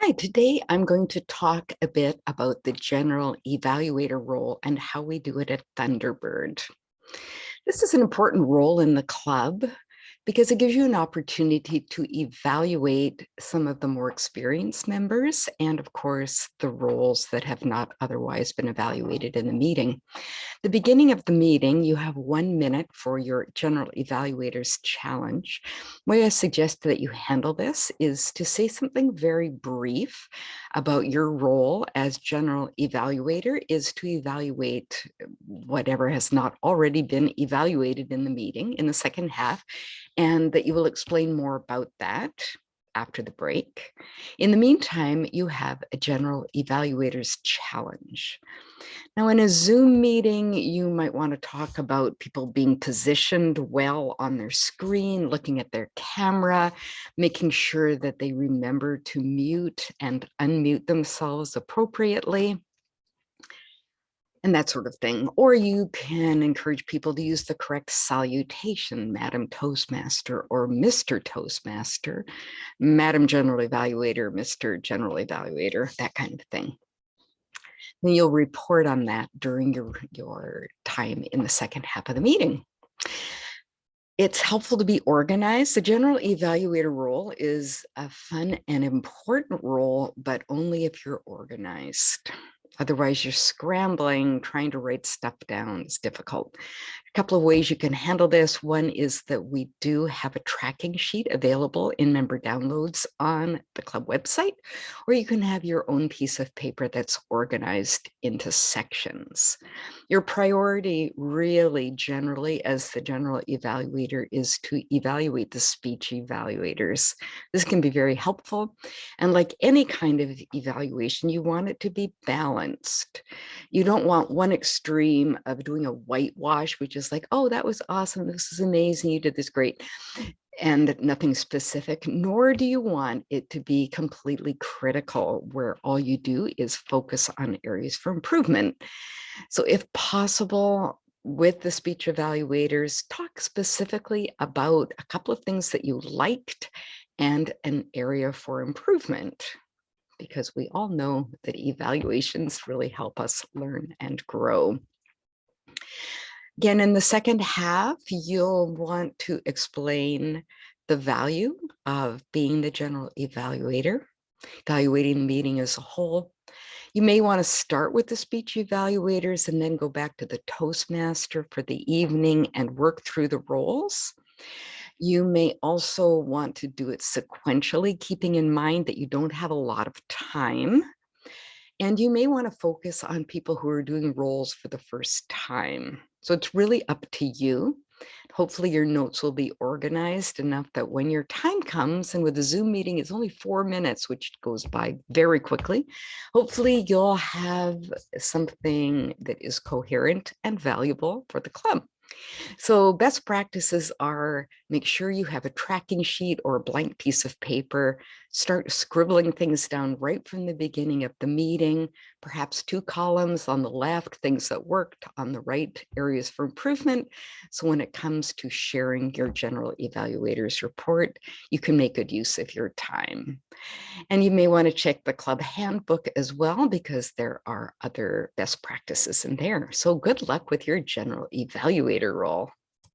Hi, today I'm going to talk a bit about the general evaluator role and how we do it at Thunderbird. This is an important role in the club because it gives you an opportunity to evaluate some of the more experienced members and, of course, the roles that have not otherwise been evaluated in the meeting. The beginning of the meeting, you have 1 minute for your general evaluators challenge. The way I suggest that you handle this is to say something very brief about your role as general evaluator is to evaluate whatever has not already been evaluated in the meeting in the second half, and that you will explain more about that after the break. In the meantime, you have a general evaluators challenge. Now, in a Zoom meeting, you might want to talk about people being positioned well on their screen, looking at their camera, making sure that they remember to mute and unmute themselves appropriately, and that sort of thing. Or you can encourage people to use the correct salutation, Madam Toastmaster or Mr. Toastmaster, Madam General Evaluator, Mr. General Evaluator, that kind of thing. Then you'll report on that during your time in the second half of the meeting. It's helpful to be organized. The general evaluator role is a fun and important role, but only if you're organized. Otherwise, you're scrambling, trying to write stuff down is difficult. A couple of ways you can handle this. One is that we do have a tracking sheet available in member downloads on the club website, or you can have your own piece of paper that's organized into sections. Your priority really generally as the general evaluator is to evaluate the speech evaluators. This can be very helpful. And like any kind of evaluation, you want it to be balanced. You don't want one extreme of doing a whitewash, which is like, oh, that was awesome. This is amazing. You did this great. And nothing specific, nor do you want it to be completely critical, where all you do is focus on areas for improvement. So if possible, with the speech evaluators, talk specifically about a couple of things that you liked and an area for improvement, because we all know that evaluations really help us learn and grow. Again, in the second half, you'll want to explain the value of being the general evaluator, evaluating the meeting as a whole. You may want to start with the speech evaluators and then go back to the Toastmaster for the evening and work through the roles. You may also want to do it sequentially, keeping in mind that you don't have a lot of time. And you may want to focus on people who are doing roles for the first time. So it's really up to you. Hopefully your notes will be organized enough that when your time comes, and with the Zoom meeting, it's only 4 minutes, which goes by very quickly. Hopefully you'll have something that is coherent and valuable for the club. So best practices are make sure you have a tracking sheet or a blank piece of paper. Start scribbling things down right from the beginning of the meeting, perhaps 2 columns on the left, things that worked, on the right, areas for improvement. So when it comes to sharing your general evaluators report, you can make good use of your time. And you may want to check the club handbook as well, because there are other best practices in there. So good luck with your general evaluator role.